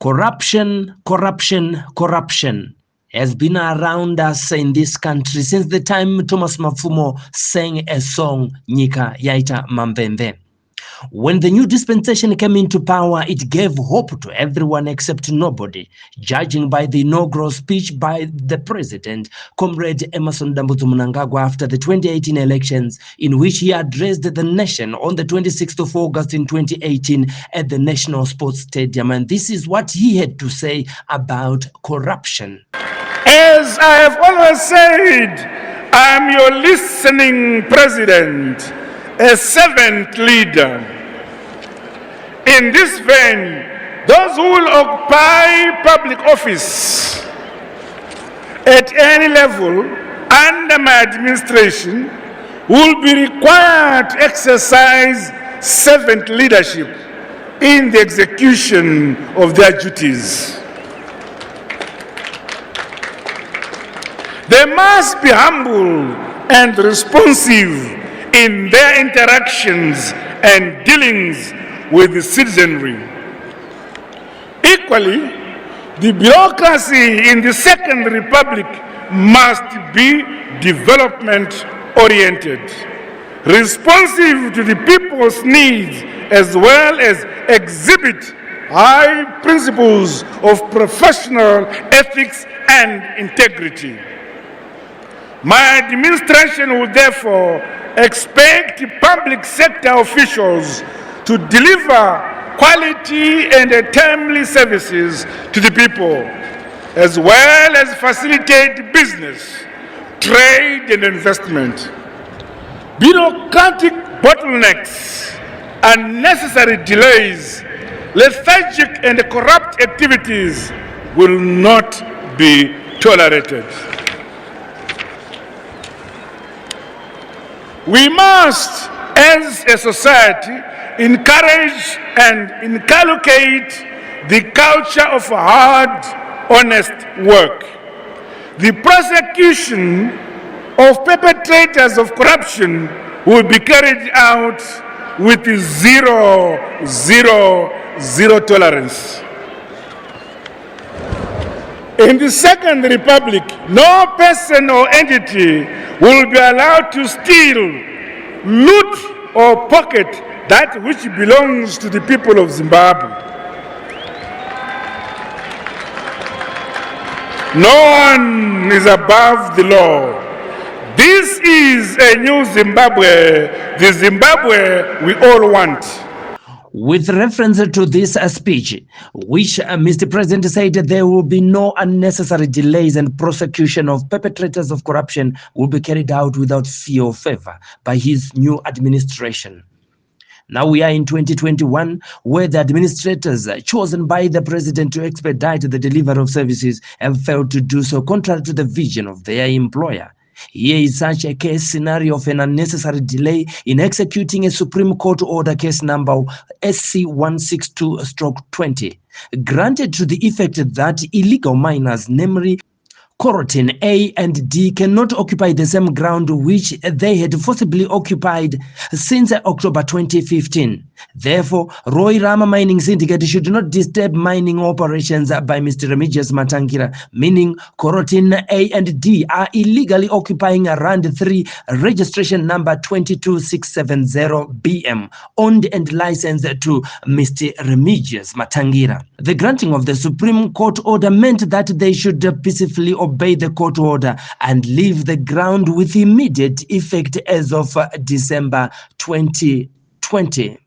Corruption has been around us in this country since the time Thomas Mafumo sang a song, Nyika Yaita Mambembe. When the new dispensation came into power, it gave hope to everyone except nobody, judging by the inaugural speech by the president, Comrade Emerson Mnangagwa, after the 2018 elections, in which he addressed the nation on the 26th of August in 2018 at the National Sports Stadium. And this is what he had to say about corruption. As I have always said, I am your listening president, a servant leader. In this vein, those who will occupy public office at any level under my administration will be required to exercise servant leadership in the execution of their duties. They must be humble and responsive in their interactions and dealings with the citizenry. Equally, the bureaucracy in the Second Republic must be development-oriented, responsive to the people's needs, as well as exhibit high principles of professional ethics and integrity. My administration will therefore expect public sector officials to deliver quality and timely services to the people, as well as facilitate business, trade and investment. Bureaucratic bottlenecks, unnecessary delays, lethargic and corrupt activities will not be tolerated. We must, as a society, encourage and inculcate the culture of hard, honest work. The prosecution of perpetrators of corruption will be carried out with zero tolerance. In the Second Republic, no person or entity will be allowed to steal, loot, or pocket that which belongs to the people of Zimbabwe. No one is above the law. This is a new Zimbabwe, the Zimbabwe we all want. With reference to this speech, which Mr. President said there will be no unnecessary delays and prosecution of perpetrators of corruption will be carried out without fear or favor by his new administration. Now we are in 2021, where the administrators chosen by the president to expedite the delivery of services have failed to do so, contrary to the vision of their employer. Here is such a case scenario of an unnecessary delay in executing a Supreme Court order, case number SC162/20, granted to the effect that illegal miners, namely Corotin A and D, cannot occupy the same ground which they had forcibly occupied since October 2015. Therefore, Roy Rama Mining Syndicate should not disturb mining operations by Mr. Remigius Matangira, meaning Corotin A and D are illegally occupying Rand 3 registration number 22670 BM, owned and licensed to Mr. Remigius Matangira. The granting of the Supreme Court order meant that they should peacefully obey the court order and leave the ground with immediate effect as of December 2020.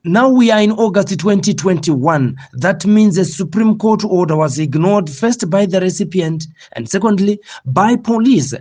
Now we are in August 2021. That means the Supreme Court order was ignored, first by the recipient and secondly by police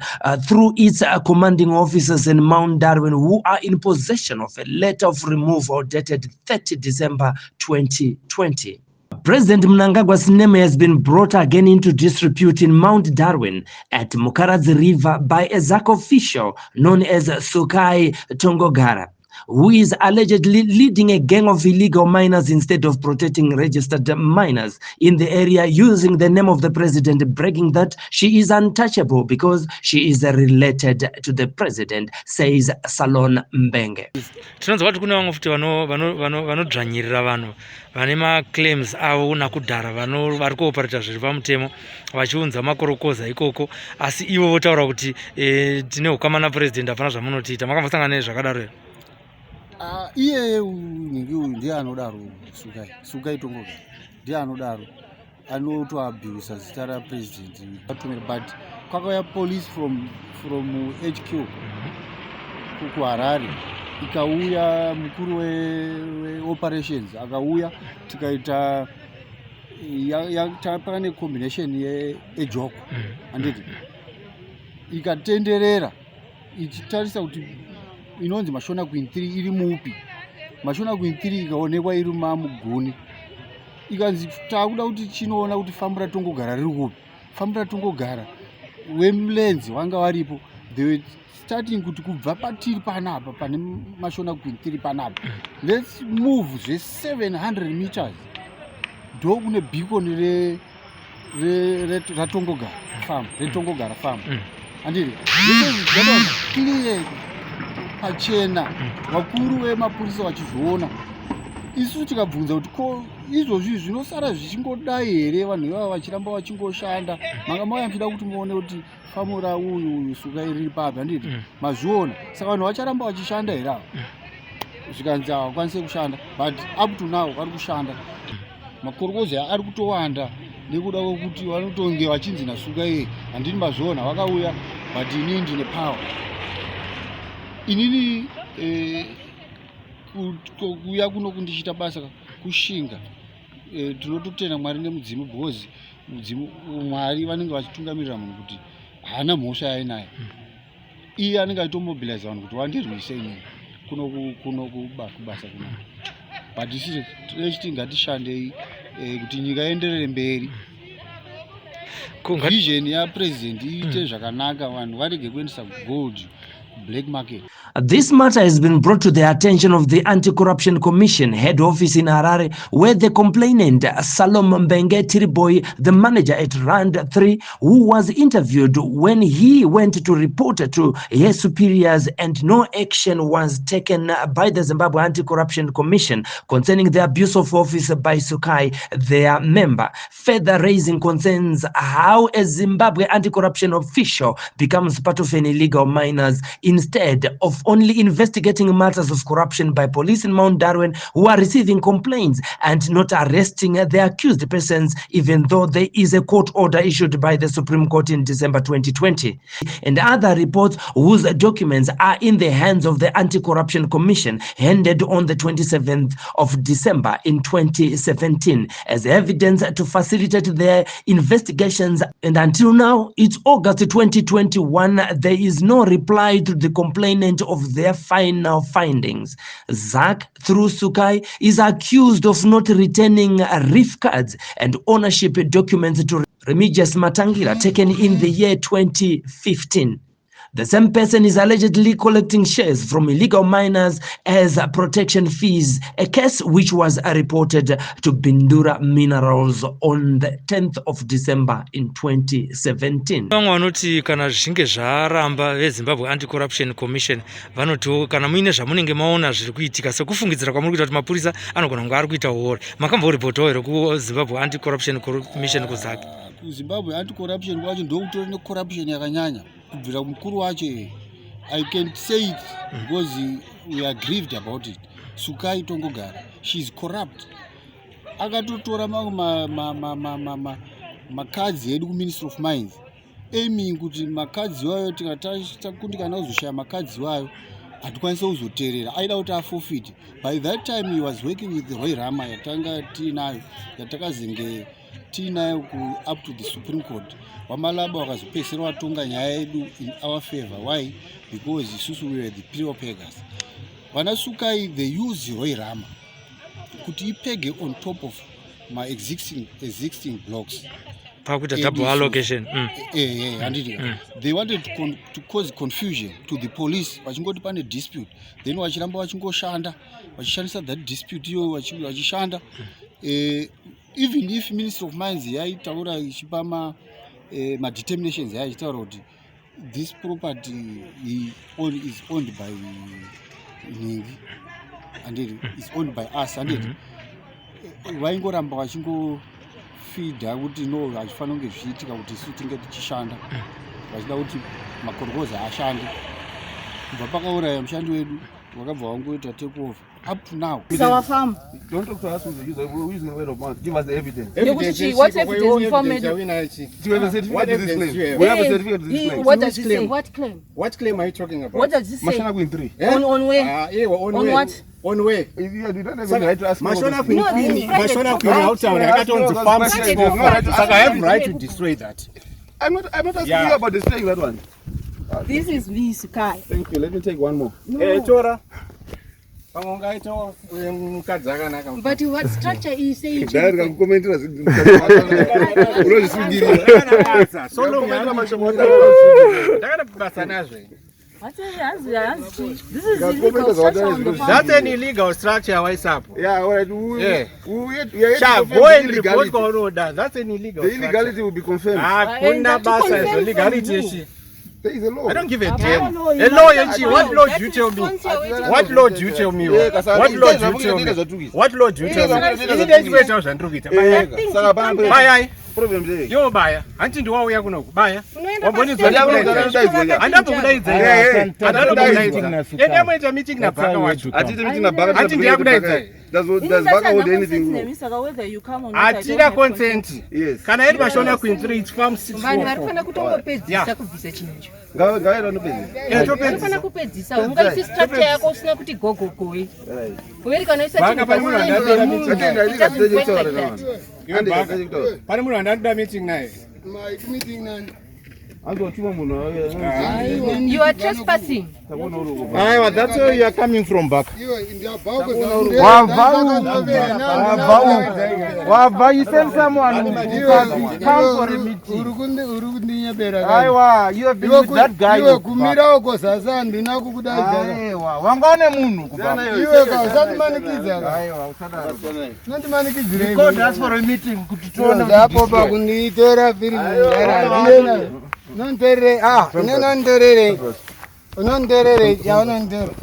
through its commanding officers in Mount Darwin, who are in possession of a letter of removal dated 30 December 2020. President Mnangagwa's name has been brought again into disrepute in Mount Darwin at Mukaradzi River by a ZAC official known as Sukai Tongogara, who is allegedly leading a gang of illegal miners instead of protecting registered miners in the area, using the name of the president, bragging that she is untouchable because she is related to the president, says Salon Mbenge. Tinonzwa kuti kune vamwe futi vanodzvanyirira vanhu vane maclaims avo nakudhara vari kuoparata zviri pamutemo vachiunza makorokoza ikoko, asi ivo votaura kuti tine ukama napurezidendi hapana zvamunotiita. Makambosangana nezvakadaro here? Iye ningi uyu ndiye anodaro Sukai Tongoga ndiye anodaro, anotoabhiyusa zita rapurezidendi, but kwakauya police from HQ kuHarare, ikauya mukuru weoperations akauya, tikaita pane combination yejoko handiti, ikatenderera ichitarisa kuti inonzi Mashona Queen 3 iri mupi. Mashona Queen 3 ikaonekwa iri mamuguni, ikanzi takuda kuti chinoona kuti Fambura Tongogara riri kupi. Fambura Tongogara wemulenzi wanga waripo, they were starting kuti kubva patiri panapa pane Mashona Queen 3 panapa, let's move 700 meters ndo kune beacon raTongogara farm, reTongogara farm handiti. Clear pachena, vakuru vemapurisa vachizviona. Isu tikabvunza kuti ko izvozvi zvinosara zvichingodai here vanhu ivava vachiramba vachingoshanda, manga mauya muchida kuti muone kuti famura uyu Sukai riri papi handiti, mazviona. Saka vanhu vacharamba vachishanda here ava, zvikanzi havakwanise kushanda, but up to now vari kushanda. Makorokoza ari kutowanda nekuda kwekuti vanotonge vachinzi naSukai, handini mazviona vakauya, but inini ndine power. Inini kuya kuno kundichita basa kushinga, tinototenda Mwari nemudzimu, because mudzimu Mwari vanenge vachitungamirira munhu kuti haana mhosva yainayo. Iye anenge achitomobilize vanhu kuti vandirwise inini kuno kubasa kuno, but isi tinechiti ngatishandei kuti nyika ienderere mberi. Vision yapresident iite zvakanaka, vanhu varege kuendesa gold black market. This matter has been brought to the attention of the Anti-Corruption Commission head office in Harare, where the complainant, Salom Mbenge Tiriboy, the manager at Rand 3, who was interviewed when he went to report to his superiors, and no action was taken by the Zimbabwe Anti-Corruption Commission concerning the abuse of office by Sukai, their member, further raising concerns how a Zimbabwe anti-corruption official becomes part of an illegal miners instead of only investigating matters of corruption by police in Mount Darwin, who are receiving complaints and not arresting the accused persons, even though there is a court order issued by the Supreme Court in December 2020. And other reports whose documents are in the hands of the Anti-Corruption Commission, handed on the 27th of December in 2017 as evidence to facilitate their investigations. And until now, it's August 2021, there is no reply to the complainant of their final findings. Zak, through Sukai, is accused of not returning RIF cards and ownership documents to Remigius Matangira taken in the year 2015. The same person is allegedly collecting shares from illegal miners as protection fees, a case which was reported to Bindura Minerals on the 10th of December in 2017. Vanoti kana zvinge zvaramba veZimbabwe Anti-Corruption Commission vanoti kana muine zvamunenge maona zviri kuitika sekufungidzira kwamuri kuita kuti mapurisa anogona kunge ari kuita uori, makamboripotao here kuZimbabwe Anti-Corruption Commission kuzake? kuZimbabwe Anti-Corruption kwacho ndokutori necorruption yakanyanya kubvira mukuru wacho. I can say it because we are grieved about it. Sukai Tongogara, she is corrupt. Akatotora makadzi edu kuMinistry of Mines, aiming kuti makadzi wayo tikakundikana kuzoshaya makadzi wayo hatikwanisa kuzoteerera, aida kuti aforfeit. By that time he was working with the Roy Rama yatanga tinayo yatakazenge tinayo up to the Supreme Court. Wamalaba wakazopesera watonga nyaya yedu in our favor. Why? Because isusu we were the pure peggers. Vanasukai, they use Roy Rama kuti ipege on top of my existing blocks. pakuita double allocation. They wanted to cause confusion to the police. Vachingoti pane dispute, then vachiramba vachingoshanda vachishandisa that dispute iyo vachishanda. Even if Minister of Mines yaitaura ichipa ma determinations yaitaura kuti this property is owned by Ningi and it is owned by us and it vaingoramba vachingofidha kuti no hachifanira kunge zviitika kuti isu tinge tichishanda vachida kuti makorokoza ashande. Kubva pakauraya mushandi wedu wakabva wangoita take over up to now. It's our farm. Don't talk to us with the user. We're using the word of mouth. Give us the evidence. What evidence for me? Do you have a certificate to this claim? We have a certificate to this claim. What does it say? What claim? What claim are you talking about? What does it say? Mashana Queen 3. On where? On what? On where? You don't have the right to ask me. Mashana Queen outside. I got on to farm 645. I have right to destroy that. I'm not asking you about destroying that one. This is me, Sukai. Thank you. Let me take one more. Chora. But what structure is saying? This is illegal structure on the farm. That's an illegal structure. What's up? Yeah, all right. Go and report Corona. That's an illegal. The illegality will be confirmed. Legality. There is a law. I don't give a damn. A law, what law do you tell me? What law do you tell me? What law do you tell me? What law do you tell me? Bye. Problem there. Yo baya. Anti ndo wao yako nako. Baya. Wamboni Zodi. Andapo kudaiza. Yeye mweta meeting na baka wacho. Atite meeting na baka. Anti ndiya kudaiza. Does baka hold anything? Atira consent. Yes. Kana yetu Mashona Queen 3 it's farm 6. Mani varifana kutongopedzisa kubvisa chinhu. Ngaira nopedza. Varifana kupedzisa. Ungaisi structure yako usina kuti gogogoi. Uweri kana isa chinhu. Pane munhu andatoda meeting naye. You are trespassing. That's where you are coming from back. You send someone to come for a meeting. You have been with that guy. You go ask for a meeting. Non terre, non terre. Non terre, ya non terre.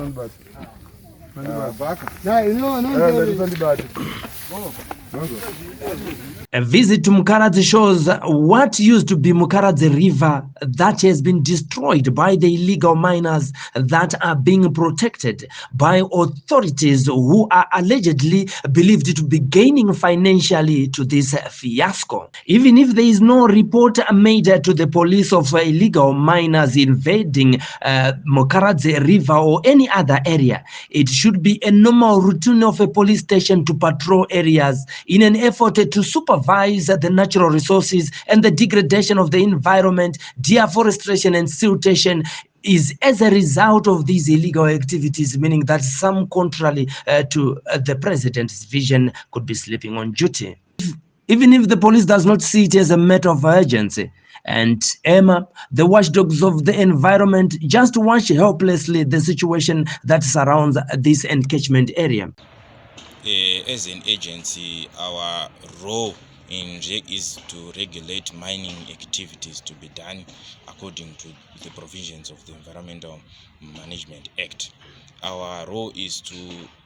A visit to Mukaradzi shows what used to be Mukaradzi River that has been destroyed by the illegal miners that are being protected by authorities who are allegedly believed to be gaining financially to this fiasco. Even if there is no report made to the police of illegal miners invading Mukaradzi River or any other area, it should be a normal routine of a police station to patrol areas in an effort to supervise the natural resources and the degradation of the environment. Deforestation and siltation is as a result of these illegal activities, meaning that some contrary to the president's vision could be sleeping on duty. Even if the police does not see it as a matter of urgency, and Emma, the watchdogs of the environment, just watch helplessly the situation that surrounds this encatchment area. As an agency, our role is to regulate mining activities to be done according to the provisions of the Environmental Management Act. Our role is to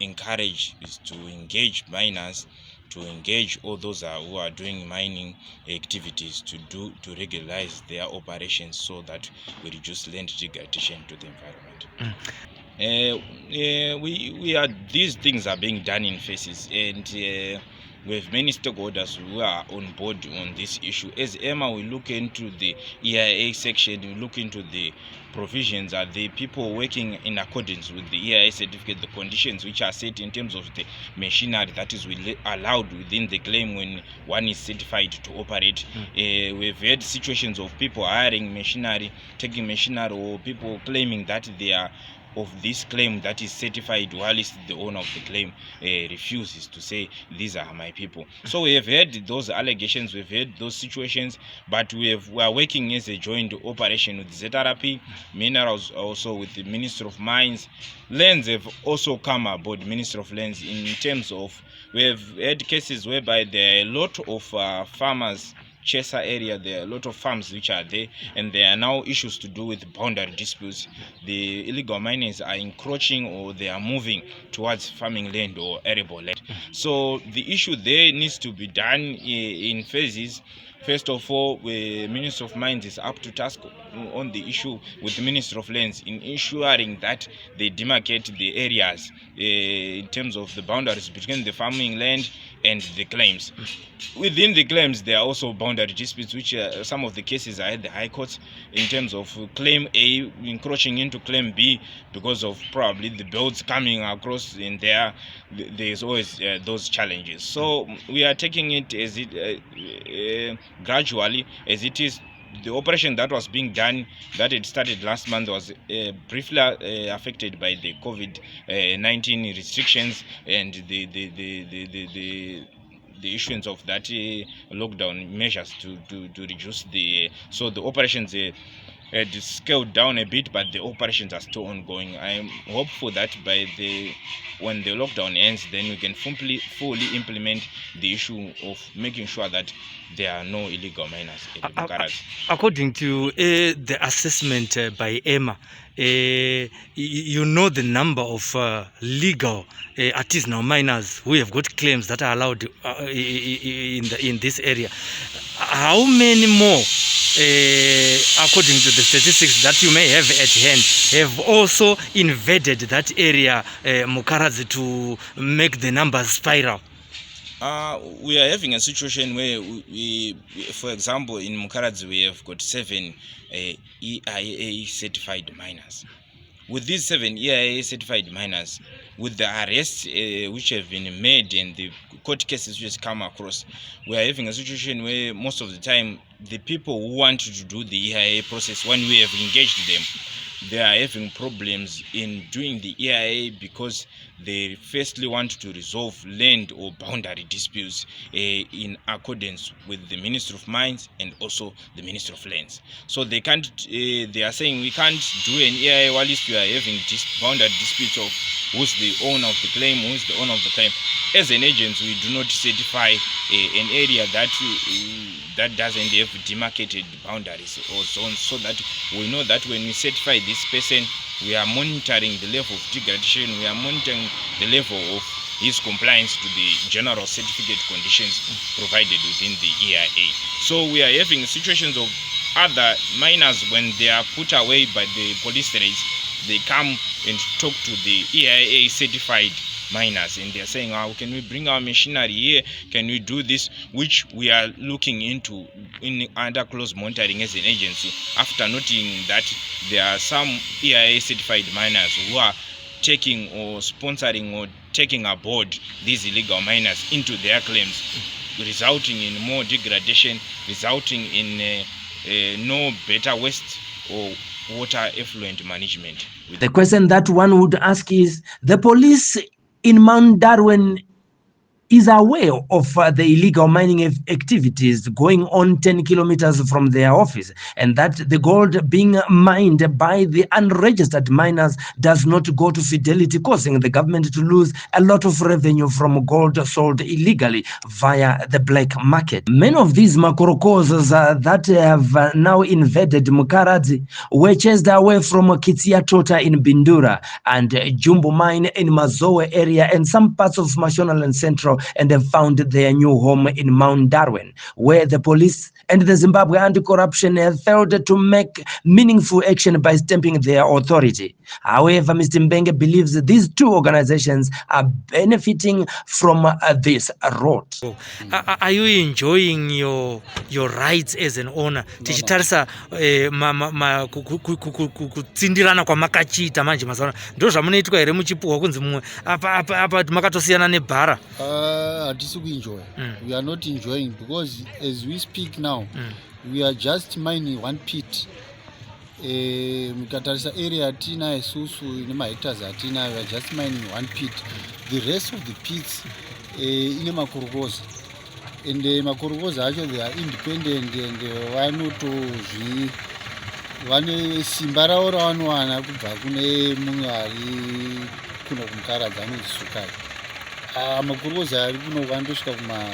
encourage, to engage miners, to engage all those who are doing mining activities to regularize their operations so that we reduce land degradation to the environment. These things are being done in phases, and we have many stakeholders who are on board on this issue. As Emma, we look into the EIA section, we look into the provisions, are the people working in accordance with the EIA certificate, the conditions which are set in terms of the machinery that is allowed within the claim when one is certified to operate. We've had situations of people hiring machinery, taking machinery, or people claiming that they are of this claim that is certified, whilst the owner of the claim refuses to say these are my people. So we have heard those allegations, we've heard those situations, but we are working as a joint operation with ZRP, Minerals also with the Ministry of Mines. Lands have also come aboard, Ministry of Lands, in terms of, we have had cases whereby there are a lot of farmers, Chesa area, there are a lot of farms which are there, and there are now issues to do with boundary disputes. The illegal miners are encroaching, or they are moving towards farming land or arable land. So the issue there needs to be done in phases. First of all, the Minister of Mines is up to task on the issue with the Minister of Lands in ensuring that they demarcate the areas in terms of the boundaries between the farming land and the claims. Within the claims, there are also boundary disputes, which some of the cases are at the High Court in terms of Claim A encroaching into Claim B because of probably the belts coming across in there. There's always those challenges. So we are taking it as it gradually as it is. The operation that was being done, that had started last month, was briefly affected by the COVID-19 restrictions and the issuance of that lockdown measures to reduce the. So the operations had scaled down a bit, but the operations are still ongoing. I'm hopeful that when the lockdown ends, then we can fully implement the issue of making sure that there are no illegal miners in Mukaradzi. According to the assessment by Emma, you know the number of legal artisanal miners who have got claims that are allowed in this area. How many more, according to the statistics that you may have at hand, have also invaded that area, Mukaradzi, to make the numbers spiral? We are having a situation where we, for example, in Mukaradzi we have got 7 EIA certified miners. With these 7 EIA certified miners, with the arrests which have been made and the court cases which has come across, we are having a situation where most of the time the people who want to do the EIA process, when we have engaged them, they are having problems in doing the EIA because they firstly want to resolve land or boundary disputes in accordance with the Ministry of Mines and also the Ministry of Lands. So they can't. They are saying we can't do an EIA while we are having boundary disputes of who's the owner of the claim, who's the owner of the claim. As an agent, we do not certify an area that doesn't have demarcated boundaries or zones, so that we know that when we certify this person, we are monitoring the level of degradation, we are monitoring the level of his compliance to the general certificate conditions provided within the EIA. So we are having situations of other miners, when they are put away by the police raids, they come and talk to the EIA certified miners, and they are saying, how can we bring our machinery here, can we do this, which we are looking into under close monitoring as an agency, after noting that there are some EIA certified miners who are taking or sponsoring or taking aboard these illegal miners into their claims, resulting in more degradation, resulting in no better waste or water effluent management. The question that one would ask is, the police in Mount Darwin is aware of the illegal mining activities going on 10 kilometers from their office, and that the gold being mined by the unregistered miners does not go to Fidelity, causing the government to lose a lot of revenue from gold sold illegally via the black market. Many of these makorokos that have now invaded Mukaradzi were chased away from Kitsia Tota in Bindura and Jumbo Mine in Mazoe area and some parts of Mashonaland Central, and have found their new home in Mount Darwin, where the police and the Zimbabwe anti-corruption have failed to make meaningful action by stamping their authority. However, Mr. Mbenge believes that these two organizations are benefiting from this road. Are you enjoying your rights as an owner? Tichitarisa kutsindirana kwa makachita manje mazana ndo zvamunoitwa here muchipuwa kunzi mumwe apa makatosiyana nebhara? Hatisi kuenjoy. We are not enjoying, because as we speak now, we are just mining one pit Mukatarisa area atina isusu ine mahectares atina, we are just mining one pit. The rest of the pits ine makorokoza. And makorokoza acho they are independent and vane simba ravo ravanowana kubva kune mumwe ari kuno kuMukaradzi anonzi Sukari. Makorokoza ari kuno vandosvika kuma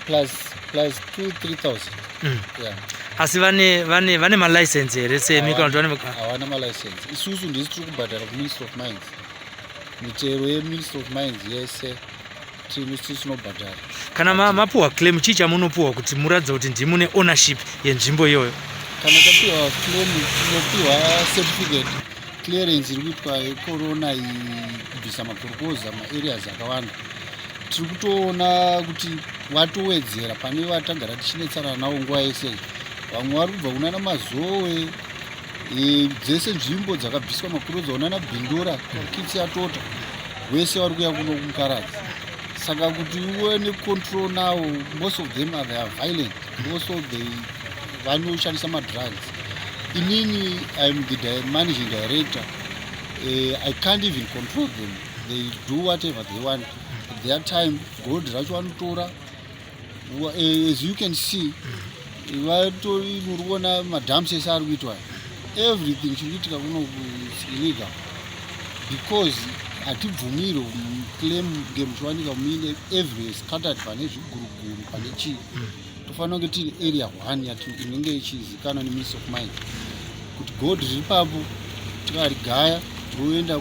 plus 2-3,000. Yeah. Asi vane malicense here hawana malicense. Isusu ndisi tiri kubhadhara kuMinistry of Mines. Mitero yeMinistry of Mines yese tinobhadhara. Kana mapuwa claim chii chamunopuwa kuti muratidza kuti ndimune ownership yenzvimbo iyoyo? Kana tapiwa claim tinopiwa certificate clearance iri kuitwa yecorona kubvisa makorokoza maareas akawanda. Tiri kutoona kuti watowedzera pane watagara tichinetsana nawo nguva yese. Vamwe vari kubva kunana Mazowe, dzese nzvimbo dzakabviswa makorokoza, unana Bindura, Kitsi Atota, wese vari kuya kuno kuMukaradzi. Saka kuti uwe necontrol now, most of them they are violent, most of them vanoshandisa madrugs. Inini, I'm the managing director. I can't even control them. They do whatever they want. At their time, gold racho vanotora. As you can see, vatoriona madams ese ari kuitwa. Everything chinoitika kuno is illegal. Because hatibvumiri claim ngemuchiwanika mine every scattered pane zviguruguru pane chii. Tofanira kunge tiri area 1 inenge ichizikanwa neMinistry of Mines. Kuti gold riri papo tikarigaya roenda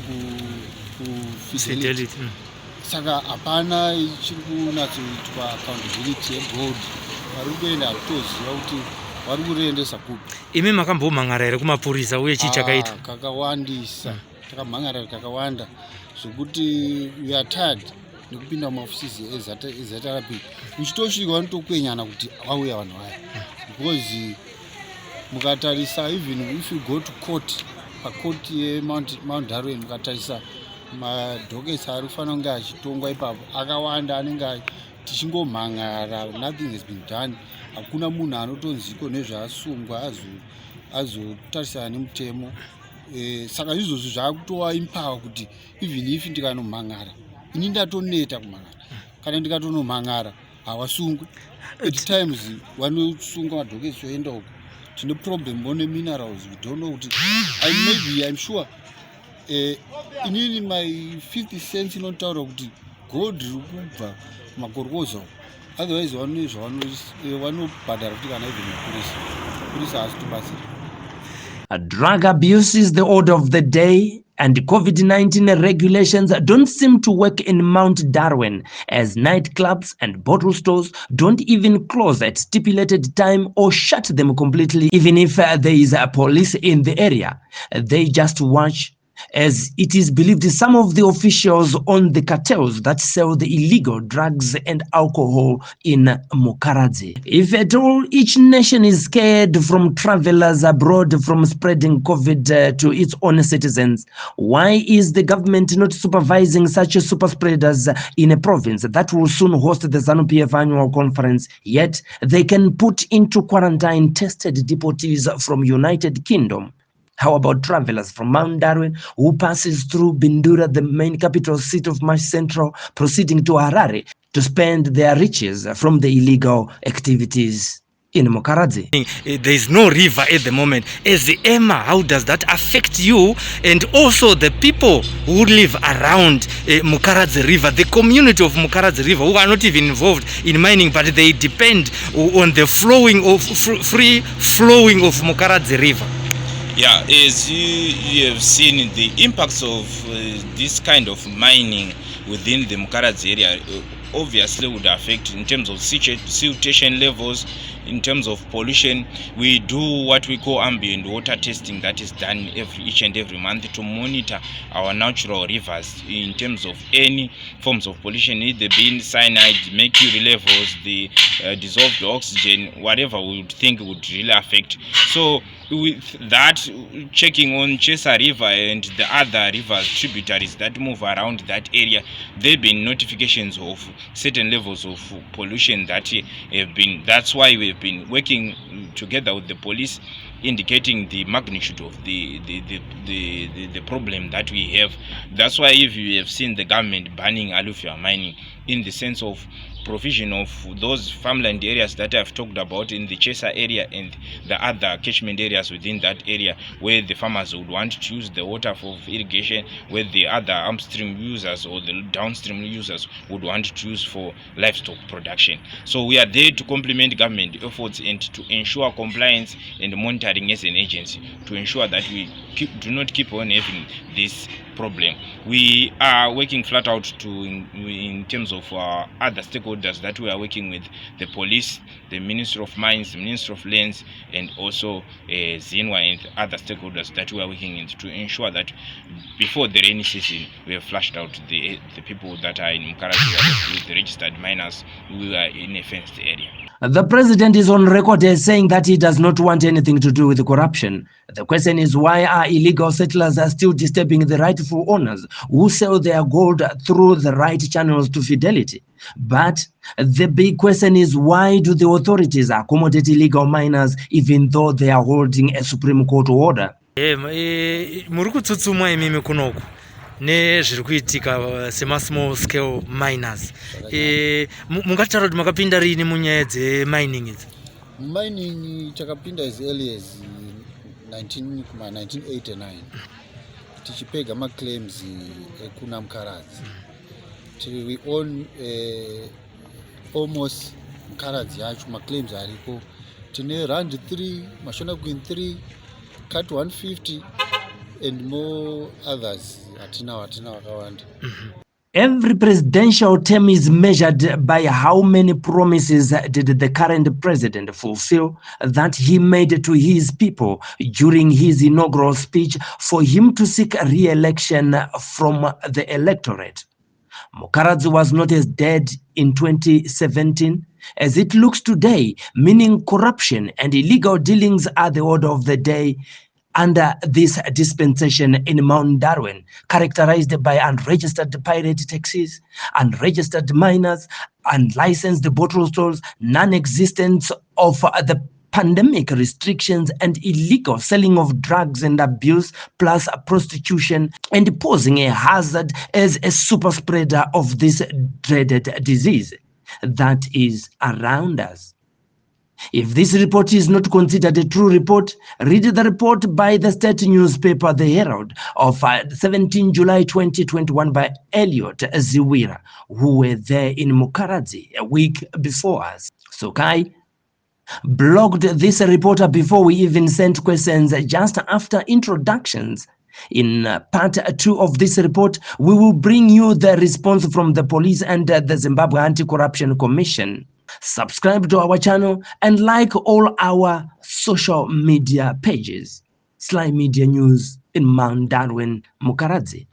kufidelity. Saka hapana chiri kunatsoitwa accountability yegold. Vari kuenda kutoziva kuti vari kuriendesa kupi. Imi makambomhan'ara here kumapurisa uye chii chakaita? Kakawandisa. Takamhan'ara kakawanda zvokuti we are tired nekupinda mumaofisisi ezRP. Uchitosvika vanotokwenyana kuti vauya vanhu vaya. Because mukatarisa even if you go to court, pacourt yeMount Darwin, mukatarisa madhokesi ari kufanira kunge achitongwa ipapo akawanda anenge tichingomhan'ara, nothing has been done. Hakuna munhu anotonziko nezvaasungwa azotarisana nemutemo. Saka izvozvo zvakutova impawa kuti even if ndikanomhan'ara ini ndatoneta kumhan'ara, kana ndikatonomhan'ara havasungwi. At times vanosunga madhokesi oenda uko. Tine problem one minerals, we don't know kuti I'm sure inini my 50 cents inotaura kuti gold riri kubva makorokoza. Otherwise vanobhadhara kuti kana even mapurisa hasi tobatsira. Drug abuse is the order of the day, and COVID-19 regulations don't seem to work in Mount Darwin, as nightclubs and bottle stores don't even close at stipulated time or shut them completely, even if there is a police in the area. They just watch, as it is believed some of the officials own the cartels that sell the illegal drugs and alcohol in Mukaradzi. If at all each nation is scared from travelers abroad from spreading COVID to its own citizens, why is the government not supervising such super spreaders in a province that will soon host the ZANU-PF annual conference, yet they can put into quarantine tested deportees from United Kingdom? How about travelers from Mount Darwin who passes through Bindura, the main capital seat of Mash Central, proceeding to Harare to spend their riches from the illegal activities in Mukaradzi? There is no river at the moment. As the Emma, how does that affect you and also the people who live around Mukaradzi River, the community of Mukaradzi River, who are not even involved in mining, but they depend on the free flowing of Mukaradzi River? Yeah, as you have seen, the impacts of this kind of mining within the Mukaradzi area obviously would affect in terms of siltation levels, in terms of pollution. We do what we call ambient water testing that is done each and every month to monitor our natural rivers in terms of any forms of pollution, either being cyanide, mercury levels, the dissolved oxygen, whatever we would think would really affect. So with that, checking on Chesa River and the other rivers tributaries that move around that area, there have been notifications of certain levels of pollution that have been. That's why we've been working together with the police, indicating the magnitude of the problem that we have. That's why if you have seen the government banning alufia mining, in the sense of provision of those farmland areas that I've talked about in the Chesa area and the other catchment areas within that area, where the farmers would want to use the water for irrigation, where the other upstream users or the downstream users would want to use for livestock production. So we are there to complement government efforts and to ensure compliance and monitoring as an agency, to ensure that we do not keep on having this problem. We are working flat out in terms of other stakeholders that we are working with: the police, the Ministry of Mines, the Ministry of Lands, and also Zinwa and other stakeholders that we are working in, to ensure that before the rainy season we have flushed out the people that are in Mukaradzi with the registered miners who are in a fenced area. The president is on record as saying that he does not want anything to do with corruption. The question is, why are illegal settlers are still disturbing the rightful owners who sell their gold through the right channels to Fidelity? But the big question is, why do the authorities accommodate illegal miners even though they are holding a Supreme Court order? nezviri kuitika small scale miners. Mungataura kuti makapinda rini munyaya dzemining idzi? Mining takapinda as early as 1989 tichipega maclaims kuna Mukaradzi. We own almost Mukaradzi yacho maclaims ariko. Tine Rand 3, Mashona Queen 3, Cat 150 and more others. Every presidential term is measured by how many promises did the current president fulfill that he made to his people during his inaugural speech for him to seek re-election from the electorate. Mukaradzi was not as dead in 2017 as it looks today, meaning corruption and illegal dealings are the order of the day under this dispensation in Mount Darwin, characterized by unregistered pirate taxis, unregistered miners, unlicensed bottle stores, non-existence of the pandemic restrictions, and illegal selling of drugs and abuse, plus prostitution, and posing a hazard as a super spreader of this dreaded disease that is around us. If this report is not considered a true report, read the report by the state newspaper The Herald of 17 July 2021 by Elliot Ziwira, who were there in Mukaradzi a week before us. So Kai blogged this reporter before we even sent questions, just after introductions. In part 2 of this report, we will bring you the response from the police and the Zimbabwe Anti-Corruption Commission. Subscribe to our channel and like all our social media pages. SlyMedia News in Mount Darwin, Mukaradzi.